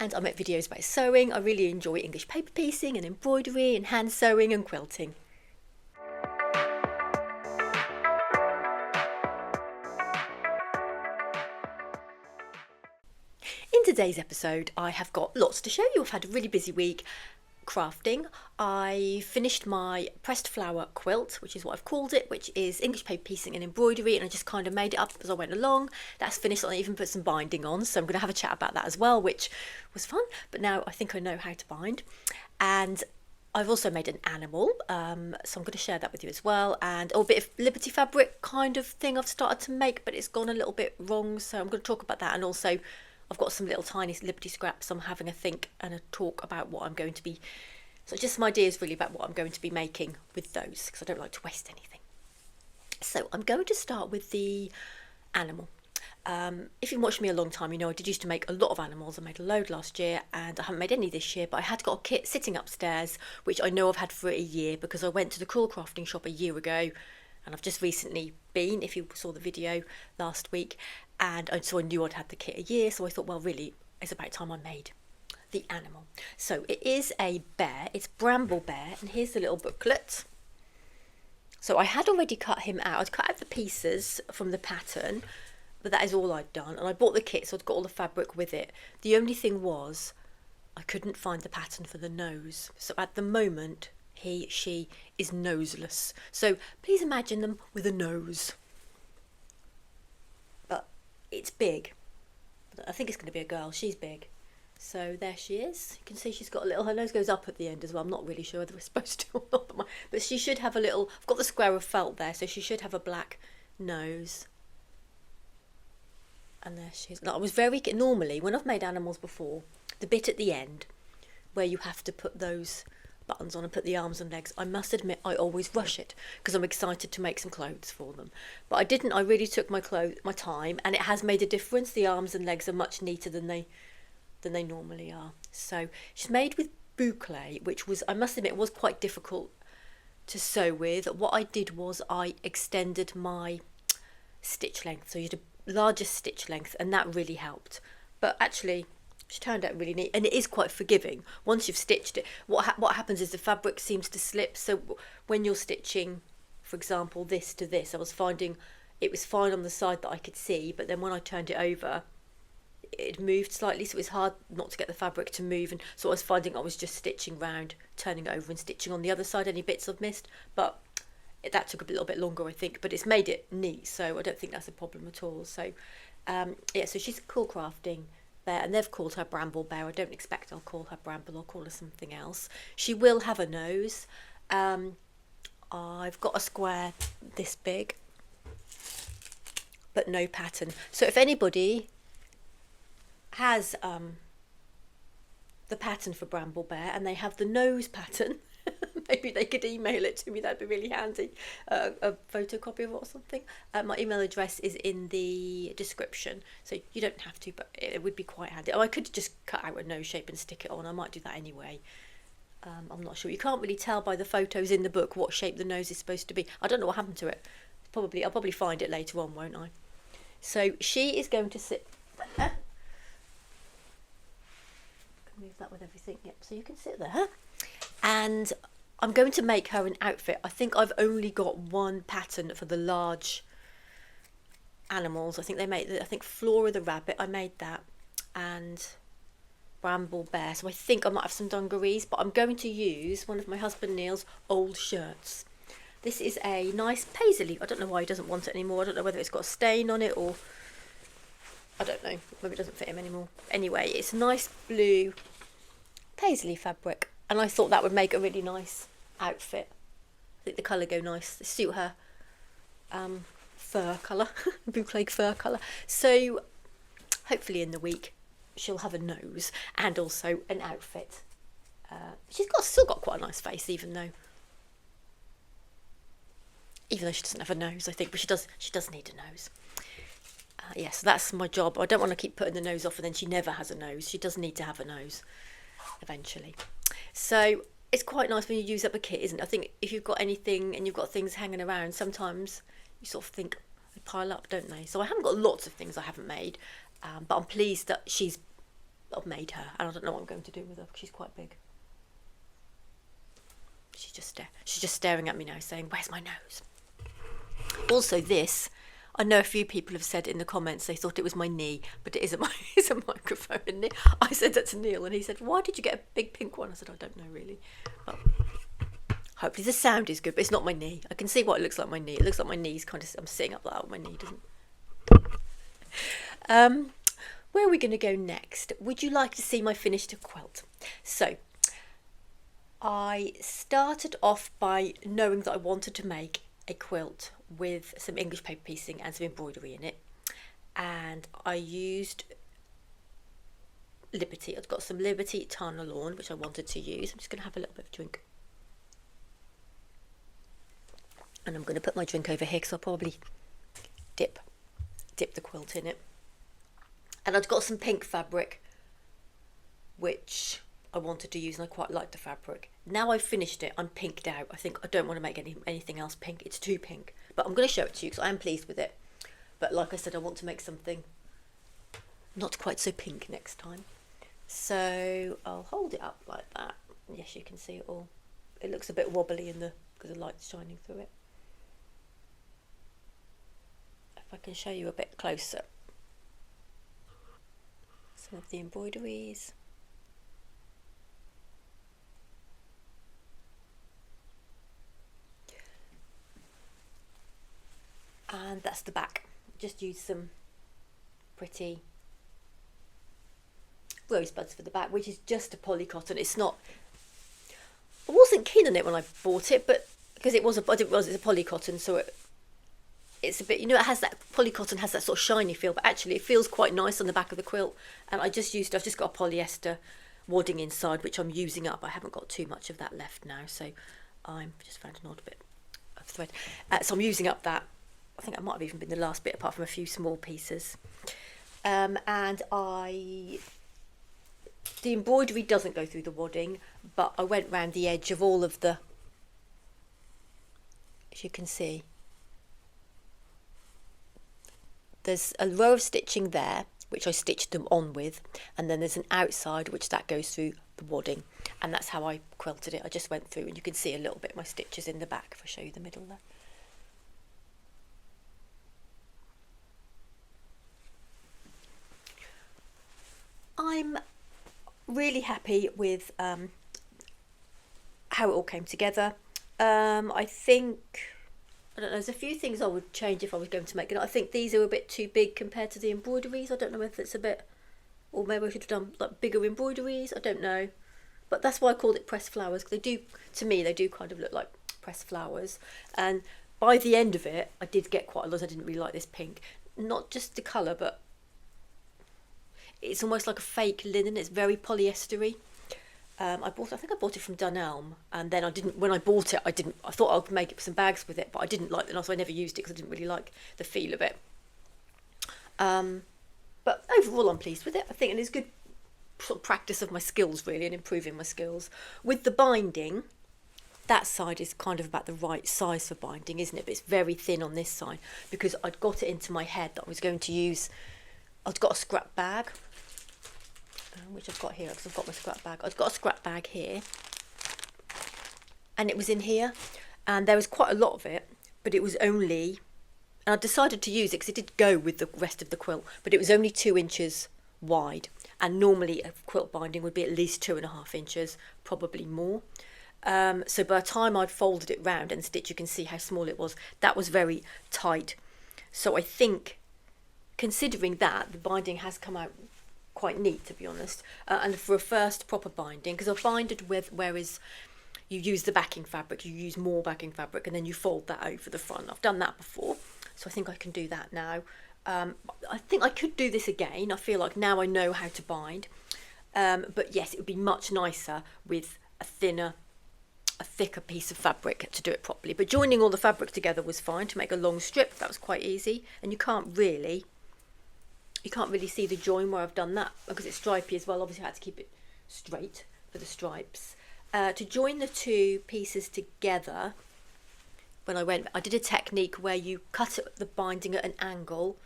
and I make videos about sewing. I really enjoy English paper piecing and embroidery and hand sewing and quilting. In today's episode, I have got lots to show you. I've had a really busy week crafting. I finished my pressed flower quilt, which is what I've called it, which is English paper piecing and embroidery, and I just kind of made it up as I went along. That's finished. I even put some binding on, so I'm going to have a chat about that as well, which was fun. But now I think I know how to bind. And I've also made an animal, so I'm going to share that with you as well. And a bit of Liberty fabric kind of thing I've started to make, but it's gone a little bit wrong, so I'm going to talk about that. And also I've got some little tiny Liberty scraps. I'm having a think and a talk about what I'm going to be, so just some ideas really about what I'm going to be making with those, because I don't like to waste anything. So I'm going to start with the animal. If you've watched me a long time, you know I did used to make a lot of animals. I made a load last year and I haven't made any this year, but I had got a kit sitting upstairs, which I know I've had for a year because I went to the CoolCrafting shop a year ago, and I've just recently been, if you saw the video last week, and so I knew I'd had the kit a year, so I thought, well, really, it's about time I made the animal. So it is a bear, it's Bramble bear, and here's the little booklet. So I had already cut him out. I'd cut out the pieces from the pattern, but that is all I'd done, and I bought the kit, so I'd got all the fabric with it. The only thing was I couldn't find the pattern for the nose, so at the moment she is noseless, so please imagine them with a nose, but it's big. I think it's going to be a girl. She's big, so there she is. You can see she's got a little, her nose goes up at the end as well. I'm not really sure whether we're supposed to or not, but she should have a little, I've got the square of felt there, so she should have a black nose. And there she is. Now, I was very, normally when I've made animals before, the bit at the end where you have to put those buttons on and put the arms and legs, I must admit I always rush it because I'm excited to make some clothes for them. But I didn't. I really took my time, and it has made a difference. The arms and legs are much neater than they normally are. So she's made with boucle, which was, I must admit, was quite difficult to sew with. What I did was I extended my stitch length, so you had a larger stitch length, and that really helped. But actually she turned out really neat, and it is quite forgiving once you've stitched it. What happens is the fabric seems to slip, so when you're stitching, for example, this to this, I was finding it was fine on the side that I could see, but then when I turned it over it moved slightly, so it was hard not to get the fabric to move, and so I was finding I was just stitching round, turning it over and stitching on the other side any bits I've missed. But that took a little bit longer, I think, but it's made it neat, so I don't think that's a problem at all. So yeah, so she's CoolCrafting bear, and they've called her Bramble bear. I don't expect I'll call her Bramble, I'll call her something else. She will have a nose. I've got a square this big, but no pattern. So if anybody has the pattern for Bramble bear and they have the nose pattern, maybe they could email it to me. That'd be really handy. A photocopy of it or something. My email address is in the description, so you don't have to, but it would be quite handy. Oh, I could just cut out a nose shape and stick it on. I might do that anyway. I'm not sure. You can't really tell by the photos in the book what shape the nose is supposed to be. I don't know what happened to it. I'll probably find it later on, won't I? So she is going to sit there. Move that with everything. Yep. So you can sit there, and I'm going to make her an outfit. I think I've only got one pattern for the large animals. I think Flora the rabbit, I made that, and Bramble bear. So I think I might have some dungarees, but I'm going to use one of my husband Neil's old shirts. This is a nice paisley. I don't know why he doesn't want it anymore. I don't know whether it's got a stain on it or I don't know. Maybe it doesn't fit him anymore. Anyway, it's a nice blue paisley fabric, and I thought that would make a really nice outfit. I think the colour go nice. They suit her fur colour, boucle fur colour. So hopefully in the week she'll have a nose and also an outfit. She's still got quite a nice face, even though she doesn't have a nose, I think, but she does need a nose. Yes, that's my job. I don't want to keep putting the nose off and then she never has a nose. She does need to have a nose eventually. So it's quite nice when you use up a kit, isn't it? I think if you've got anything and you've got things hanging around, sometimes you sort of think they pile up, don't they? So I haven't got lots of things I haven't made, but I'm pleased that she's I've made her, and I don't know what I'm going to do with her because she's quite big. She's just staring at me now saying, where's my nose? Also this, I know a few people have said in the comments they thought it was my knee, but it isn't it's a microphone. And I said that to Neil and he said, why did you get a big pink one? I said, I don't know really. But hopefully the sound is good, but it's not my knee. I can see what it looks like my knee. It looks like my knee's kind of, I'm sitting up like that with my knee, doesn't. Where are we going to go next? Would you like to see my finished quilt? So I started off by knowing that I wanted to make a quilt with some English paper piecing and some embroidery in it, and I used Liberty. I've got some Liberty Tana Lawn which I wanted to use. I'm just going to have a little bit of a drink, and I'm going to put my drink over here because I'll probably dip the quilt in it. And I've got some pink fabric which I wanted to use, and I quite like the fabric. Now I've finished it, I'm pinked out. I think I don't want to make anything else pink. It's too pink. But I'm going to show it to you because I am pleased with it. But like I said, I want to make something not quite so pink next time. So I'll hold it up like that. Yes, you can see it all. It looks a bit wobbly because the light's shining through it. If I can show you a bit closer. Some of the embroideries. And that's the back. Just use some pretty rosebuds for the back, which is just a polycotton. It's not, I wasn't keen on it when I bought it, but because it's a polycotton, so it's a bit, you know, it has that, polycotton has that sort of shiny feel, but actually it feels quite nice on the back of the quilt. And I've just got a polyester wadding inside, which I'm using up. I haven't got too much of that left now, so I'm just found an odd bit of thread. So I'm using up that. I think that might have even been the last bit, apart from a few small pieces. And the embroidery doesn't go through the wadding, but I went round the edge of all of the, as you can see, there's a row of stitching there, which I stitched them on with, and then there's an outside, which that goes through the wadding, and that's how I quilted it. I just went through, and you can see a little bit of my stitches in the back, if I show you the middle there. I'm really happy with how it all came together. I think, I don't know, there's a few things I would change if I was going to make it. I think these are a bit too big compared to the embroideries. I don't know whether it's a bit, or maybe I should have done like bigger embroideries. I don't know. But that's why I called it pressed flowers, because they do, to me, they do kind of look like pressed flowers. And by the end of it, I did get quite a lot. I didn't really like this pink. Not just the colour, but it's almost like a fake linen. It's very polyestery. I think I bought it from Dunelm, and then when I bought it, I thought I'd make some bags with it, but I didn't like it, so I never used it because I didn't really like the feel of it. But overall, I'm pleased with it. I think it is good sort of practice of my skills, really, and improving my skills. With the binding, that side is kind of about the right size for binding, isn't it? But it's very thin on this side, because I'd got it into my head that I was going to use, I'd got a scrap bag, which I've got here, because I've got my scrap bag. I've got a scrap bag here, and it was in here, and there was quite a lot of it, but it was only, and I decided to use it because it did go with the rest of the quilt, but it was only 2 inches wide, and normally a quilt binding would be at least 2.5 inches, probably more. So by the time I'd folded it round and stitched, you can see how small it was. That was very tight. So I think, considering that, the binding has come out quite neat, to be honest. And for a first proper binding, because I've binded with, whereas you use the backing fabric, you use more backing fabric, and then you fold that over the front. I've done that before, so I think I can do that now. I think I could do this again. I feel like now I know how to bind. But yes, it would be much nicer with a thicker piece of fabric to do it properly. But joining all the fabric together was fine to make a long strip. That was quite easy, and you can't really see the join where I've done that because it's stripy as well. Obviously I had to keep it straight for the stripes. To join the two pieces together, I did a technique where you cut the binding at an angle,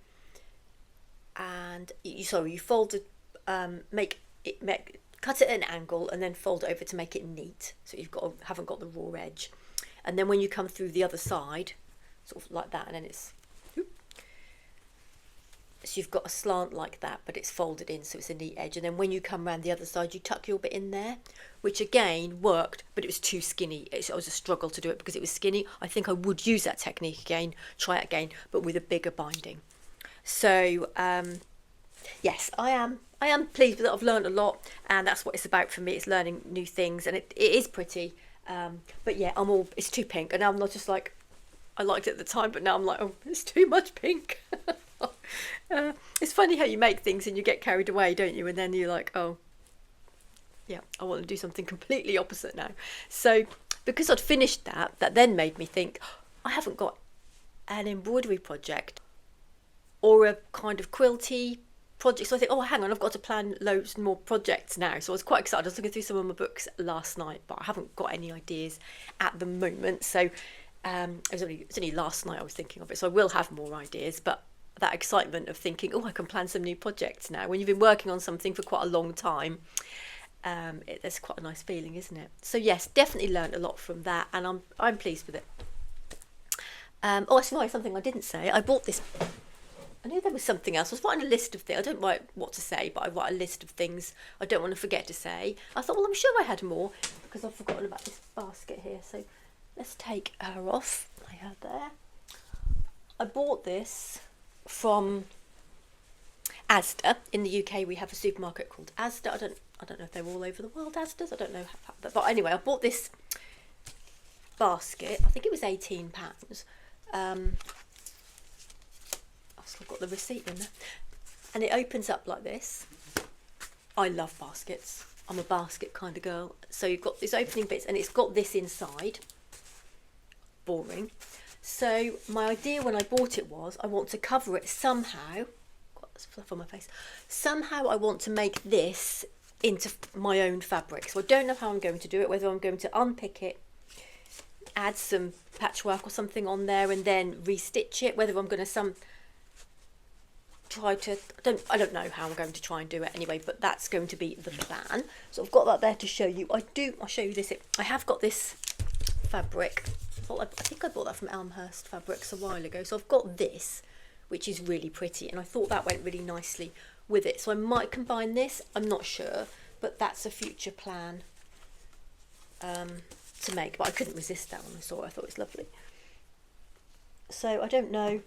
and you fold it, make cut it at an angle and then fold it over to make it neat, so haven't got the raw edge. And then when you come through the other side, sort of like that, and then so you've got a slant like that, but it's folded in, so it's a neat edge. And then when you come around the other side, you tuck your bit in there, which again worked, but it was too skinny. It was a struggle to do it because it was skinny. I think I would use that technique again, try it again, but with a bigger binding. So yes, I am pleased with it. I've learned a lot, and that's what it's about for me. It's learning new things, and it is pretty. But yeah, it's too pink, and I'm not just like, I liked it at the time, but now I'm like, oh, it's too much pink. It's funny how you make things and you get carried away, don't you? And then you're like, oh, yeah, I want to do something completely opposite now. So because I'd finished that then made me think, I haven't got an embroidery project or a kind of quilty project. So I think, oh, hang on, I've got to plan loads more projects now. So I was quite excited. I was looking through some of my books last night, but I haven't got any ideas at the moment. So it was only last night I was thinking of it. So I will have more ideas, but that excitement of thinking, oh, I can plan some new projects now. When you've been working on something for quite a long time, there's quite a nice feeling, isn't it? So yes, definitely learned a lot from that, and I'm pleased with it. Oh, that's right, something I didn't say. I bought this. I knew there was something else. I was writing a list of things. I don't write what to say, but I write a list of things I don't want to forget to say. I thought, well, I'm sure I had more because I've forgotten about this basket here. So let's take her off. I had there. I bought this from Asda. In the UK we have a supermarket called Asda. I don't know if they're all over the world, Asda's. I don't know how, but anyway, I bought this basket. I think it was £18. I've still got the receipt in there, and it opens up like this. I love baskets. I'm a basket kind of girl. So you've got these opening bits, and it's got this inside. Boring. So my idea when I bought it was, I want to cover it somehow. Got this fluff on my face. Somehow I want to make this into my own fabric. So I don't know how I'm going to do it, whether I'm going to unpick it, add some patchwork or something on there, and then restitch it, whether I'm going to I don't know how I'm going to try and do it anyway, but that's going to be the plan. So I've got that there to show you. I'll show you this. I have got this fabric. I think I bought that from Elmhurst Fabrics a while ago. So I've got this, which is really pretty, and I thought that went really nicely with it. So I might combine this. I'm not sure, but that's a future plan to make. But I couldn't resist that when I saw it. I thought it was lovely. So I don't know.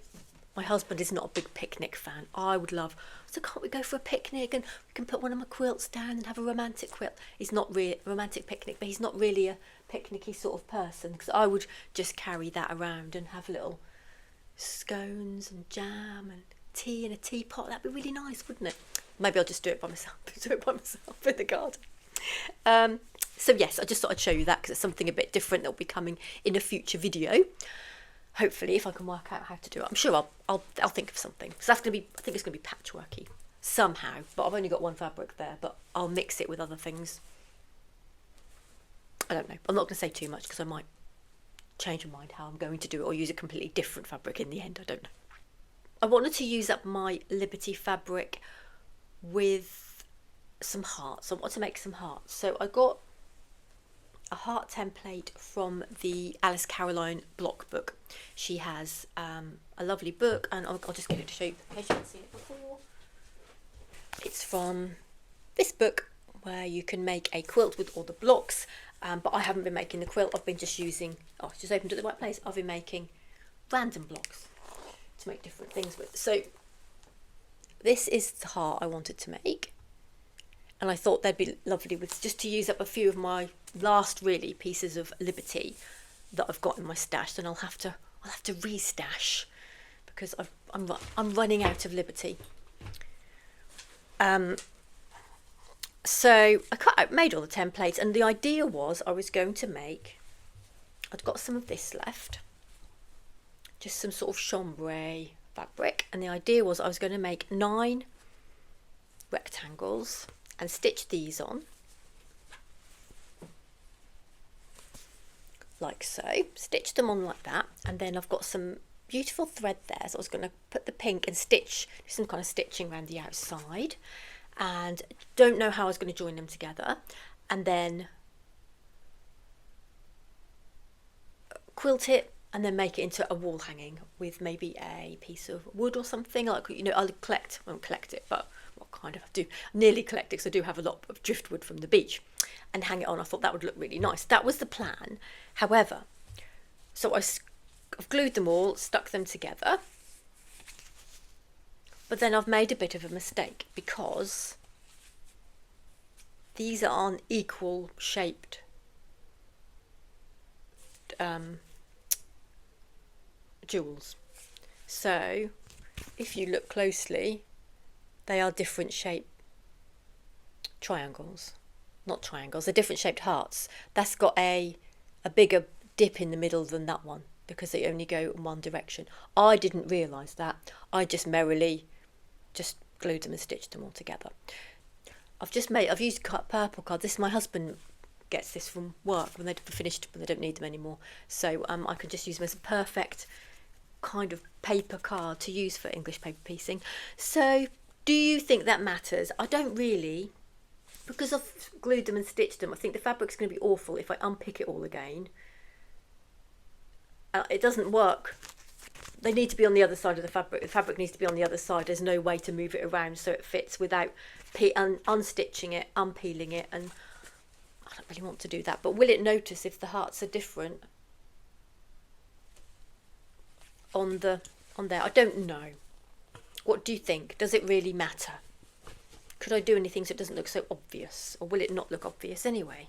My husband is not a big picnic fan. I would love, so can't we go for a picnic and we can put one of my quilts down and have a romantic quilt? He's not really a romantic picnic, but he's not really a picnicky sort of person, because I would just carry that around and have little scones and jam and tea in a teapot. That'd be really nice, wouldn't it? Maybe I'll just do it by myself. In the garden. So yes, I just thought I'd show you that because it's something a bit different that will be coming in a future video. Hopefully, if I can work out how to do it, I'm sure I'll think of something. So that's gonna be, I think it's gonna be patchworky somehow. But I've only got one fabric there, but I'll mix it with other things. I don't know. I'm not gonna say too much because I might change my mind how I'm going to do it, or use a completely different fabric in the end. I don't know. I wanted to use up my Liberty fabric with some hearts. I want to make some hearts. So I got a heart template from the Alice Caroline block book. She has a lovely book, and I'll just get it to show you in case you haven't seen it before. It's from this book where you can make a quilt with all the blocks, but I haven't been making the quilt. I've been just using, it's just opened at the right place. I've been making random blocks to make different things with. So this is the heart I wanted to make, and I thought they'd be lovely with just to use up a few of my last really pieces of Liberty that I've got in my stash. And I'll have to restash because I'm running out of Liberty. So I made all the templates, and the idea was I was going to make, I'd got some of this left, just some sort of chambray fabric, and the idea was I was going to make 9 rectangles and stitch these on like so, stitch them on like that, and then I've got some beautiful thread there, so I was going to put the pink and stitch some kind of stitching around the outside, and don't know how I was going to join them together, and then quilt it and then make it into a wall hanging with maybe a piece of wood or something. Like, you know, I won't collect it, but what kind of, I do nearly collect it because I do have a lot of driftwood from the beach, and hang it on. I thought that would look really nice. That was the plan. However, so I've glued them all, stuck them together, but then I've made a bit of a mistake because these aren't equal shaped jewels. So if you look closely, they are different shaped triangles. Not triangles, they're different shaped hearts. That's got a bigger dip in the middle than that one because they only go in one direction. I didn't realise that. I just merrily just glued them and stitched them all together. I've used purple card. My husband gets this from work when they're finished, but they don't need them anymore. So I can just use them as a perfect kind of paper card to use for English paper piecing. So do you think that matters? I don't really, because I've glued them and stitched them. I think the fabric's going to be awful if I unpick it all again. It doesn't work. They need to be on the other side of the fabric. The fabric needs to be on the other side. There's no way to move it around so it fits without unstitching it, unpeeling it, and I don't really want to do that. But will it notice if the hearts are different on there? I don't know. What do you think? Does it really matter? Could I do anything so it doesn't look so obvious, or will it not look obvious anyway?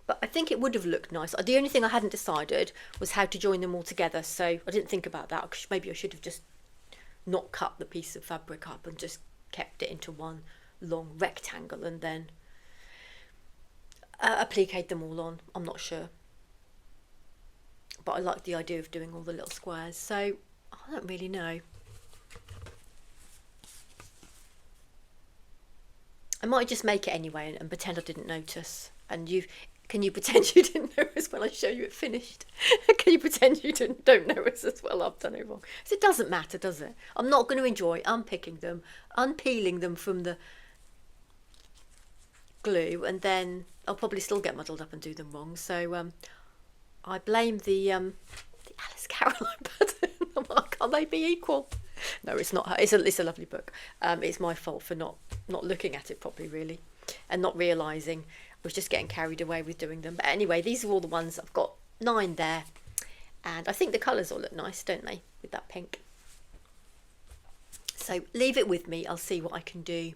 But I think it would have looked nice. The only thing I hadn't decided was how to join them all together, so I didn't think about that. Maybe I should have just not cut the piece of fabric up and just kept it into one long rectangle and then appliqued them all on. I'm not sure. But I like the idea of doing all the little squares, so I don't really know. I might just make it anyway and pretend I didn't notice. And can you pretend you didn't notice when I show you it finished? Can you pretend you don't notice as well I've done it wrong? So it doesn't matter, does it? I'm not going to enjoy unpicking them, unpeeling them from the glue, and then I'll probably still get muddled up and do them wrong. So I blame the Alice Caroline pattern. I'm like, can't they be equal? No, it's not her. It's a lovely book. It's my fault for not looking at it properly, really, and not realising. I was just getting carried away with doing them. But anyway, these are all the ones. I've got 9 there, and I think the colours all look nice, don't they, with that pink? So leave it with me. I'll see what I can do.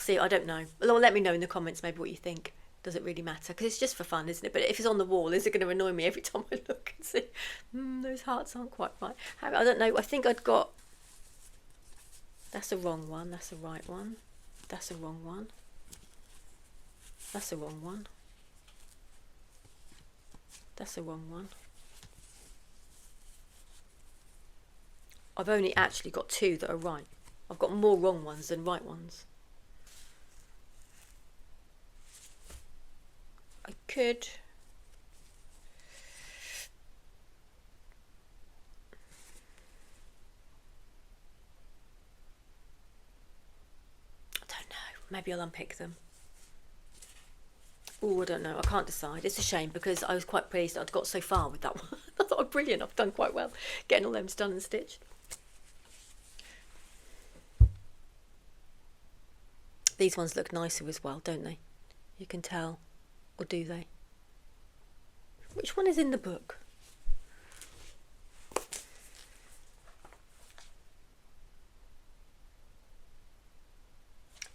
I don't know. Well, let me know in the comments maybe what you think. Does it really matter? Because it's just for fun, isn't it? But if it's on the wall, is it going to annoy me every time I look and see those hearts aren't quite right? I don't know. I think I'd got... That's a wrong one. That's a right one. That's a wrong one. That's a wrong one. That's a wrong one. I've only actually got 2 that are right. I've got more wrong ones than right ones. I could... I don't know. Maybe I'll unpick them. Oh, I don't know. I can't decide. It's a shame because I was quite pleased that I'd got so far with that one. I thought, oh, brilliant. I've done quite well getting all them done and stitched. These ones look nicer as well, don't they? You can tell. Or do they? Which one is in the book?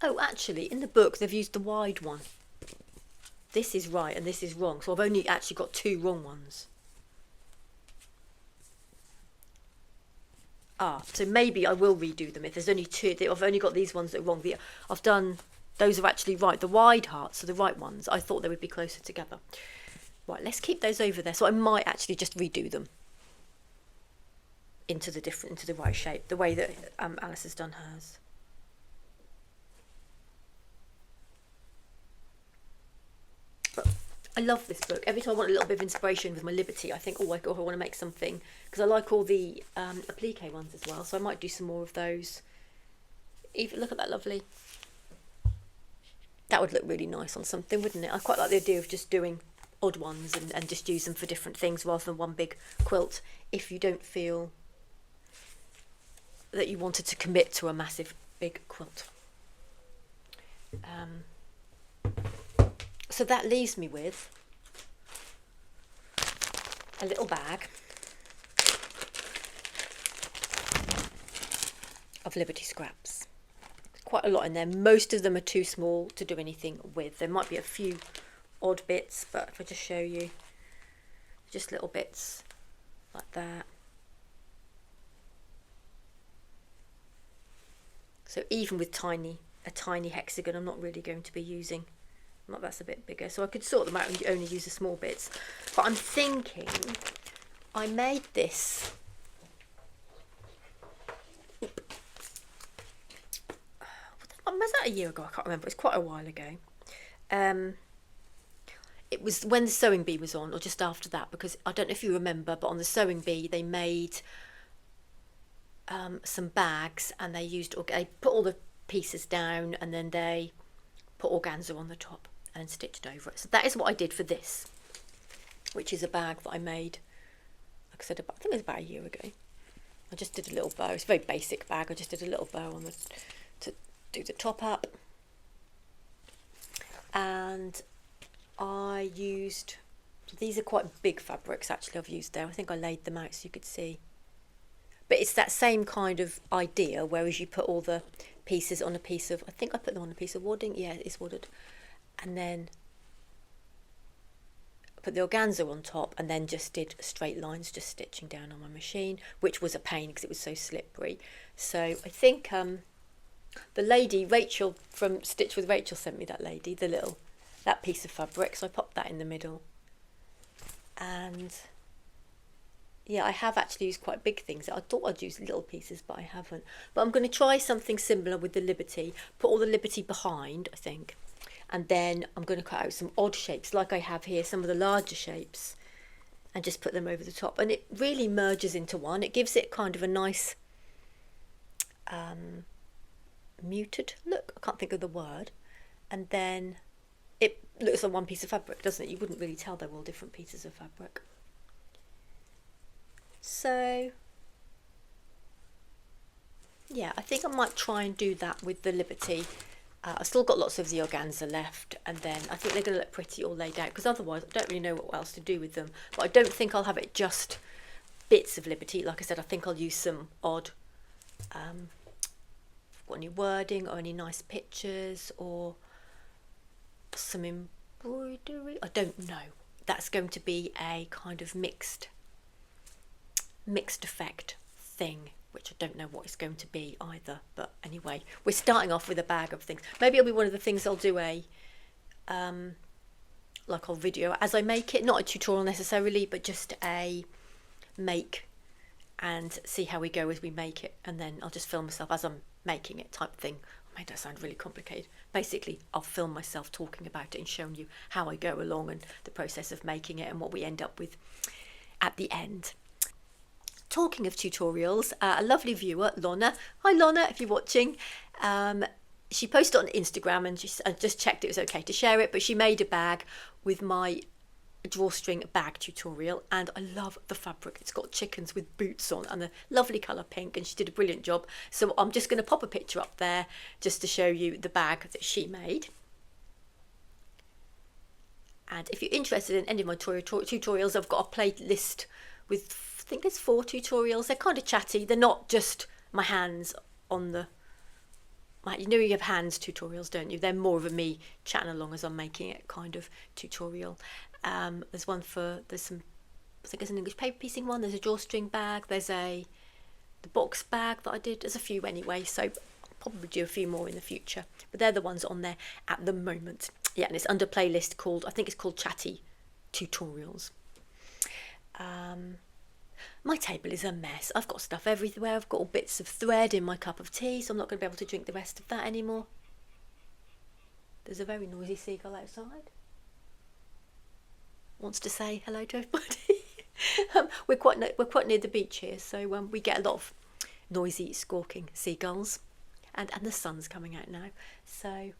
Oh, actually, in the book they've used the wide one. This is right and this is wrong, so I've only actually got 2 wrong ones. So maybe I will redo them if there's only 2. I've only got these ones that are wrong. I've done... Those are actually right. The wide hearts are the right ones. I thought they would be closer together. Right, let's keep those over there. So I might actually just redo them into the right shape, the way that Alice has done hers. But I love this book. Every time I want a little bit of inspiration with my Liberty, I think, I want to make something, because I like all the applique ones as well. So I might do some more of those. Even look at that lovely. That would look really nice on something, wouldn't it? I quite like the idea of just doing odd ones and just use them for different things rather than one big quilt if you don't feel that you wanted to commit to a massive big quilt. So that leaves me with a little bag of Liberty scraps. Quite a lot in there. Most of them are too small to do anything with. There might be a few odd bits, but if I just show you, just little bits like that. So even with a tiny hexagon, I'm not really going to be using. Not that's a bit bigger, so I could sort them out and only use the small bits. But I'm thinking I made this. Was that a year ago? I can't remember. It's quite a while ago. It was when the sewing bee was on, or just after that, because I don't know if you remember, but on the sewing bee they made some bags, and they put all the pieces down, and then they put organza on the top and stitched over it. So that is what I did for this, which is a bag that I made, like I said, I think it was about a year ago. I just did a little bow. It's a very basic bag. I just did a little bow on to do the top up, and I used, these are quite big fabrics actually I've used there. I think I laid them out so you could see. But it's that same kind of idea, whereas you put all the pieces on a piece of, I think I put them on a piece of wadding. Yeah, it's wadded. And then put the organza on top, and then just did straight lines, just stitching down on my machine, which was a pain because it was so slippery. So I think the lady, Rachel from Stitch with Rachel, sent me that piece of fabric. So I popped that in the middle. And yeah, I have actually used quite big things. I thought I'd use little pieces, but I haven't. But I'm going to try something similar with the Liberty. Put all the Liberty behind, I think. And then I'm going to cut out some odd shapes, like I have here, some of the larger shapes, and just put them over the top. And it really merges into one. It gives it kind of a nice muted look. I can't think of the word. And then it looks like one piece of fabric, doesn't it? You wouldn't really tell they're all different pieces of fabric. So yeah, I think I might try and do that with the Liberty. I've still got lots of the organza left, and then I think they're going to look pretty all laid out, because otherwise I don't really know what else to do with them. But I don't think I'll have it just bits of Liberty. Like I said, I think I'll use some odd, got any wording or any nice pictures or some embroidery. I don't know. That's going to be a kind of mixed effect thing, which I don't know what it's going to be either. But anyway, we're starting off with a bag of things. Maybe it'll be one of the things I'll do like I'll video as I make it, not a tutorial necessarily, but just a make and see how we go as we make it, and then I'll just film myself as I'm making it type thing. I made that sound really complicated. Basically, I'll film myself talking about it and showing you how I go along and the process of making it and what we end up with at the end. Talking of tutorials, a lovely viewer, Lorna. Hi Lorna, if you're watching. She posted on Instagram, and I just checked it was okay to share it, but she made a bag with my drawstring bag tutorial, and I love the fabric. It's got chickens with boots on and a lovely colour pink, and she did a brilliant job. So I'm just going to pop a picture up there just to show you the bag that she made. And if you're interested in any of my tutorials, I've got a playlist with, I think there's 4 tutorials. They're kind of chatty. They're not just my hands on the, you know, you have hands tutorials, don't you? They're more of a me chatting along as I'm making it kind of tutorial. There's one there's some, I think there's an English paper piecing one. There's a drawstring bag. There's the box bag that I did. There's a few anyway, so I'll probably do a few more in the future. But they're the ones on there at the moment. Yeah, and it's under playlist called, I think it's called Chatty Tutorials. My table is a mess. I've got stuff everywhere. I've got all bits of thread in my cup of tea, so I'm not going to be able to drink the rest of that anymore. There's a very noisy seagull outside. Wants to say hello to everybody. We're quite near the beach here, so we get a lot of noisy squawking seagulls. and the sun's coming out now. So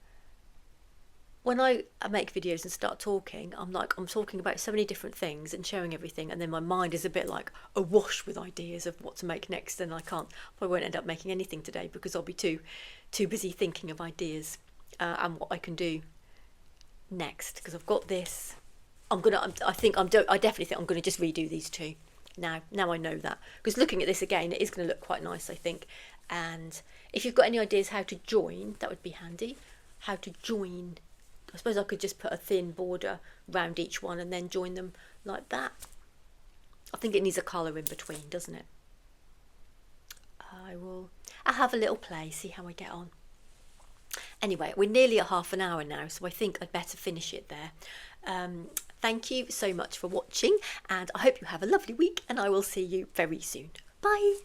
when I make videos and start talking, I'm talking about so many different things and sharing everything, and then my mind is a bit like awash with ideas of what to make next, and probably won't end up making anything today because I'll be too busy thinking of ideas and what I can do next, because I've got this. I definitely think I'm gonna just redo these two. Now I know that, because looking at this again, it is going to look quite nice, I think. And if you've got any ideas how to join, that would be handy. How to join, I suppose I could just put a thin border around each one and then join them like that. I think it needs a colour in between, doesn't it? I'll have a little play, see how I get on. Anyway, we're nearly at half an hour now, so I think I'd better finish it there. Thank you so much for watching, and I hope you have a lovely week, and I will see you very soon. Bye!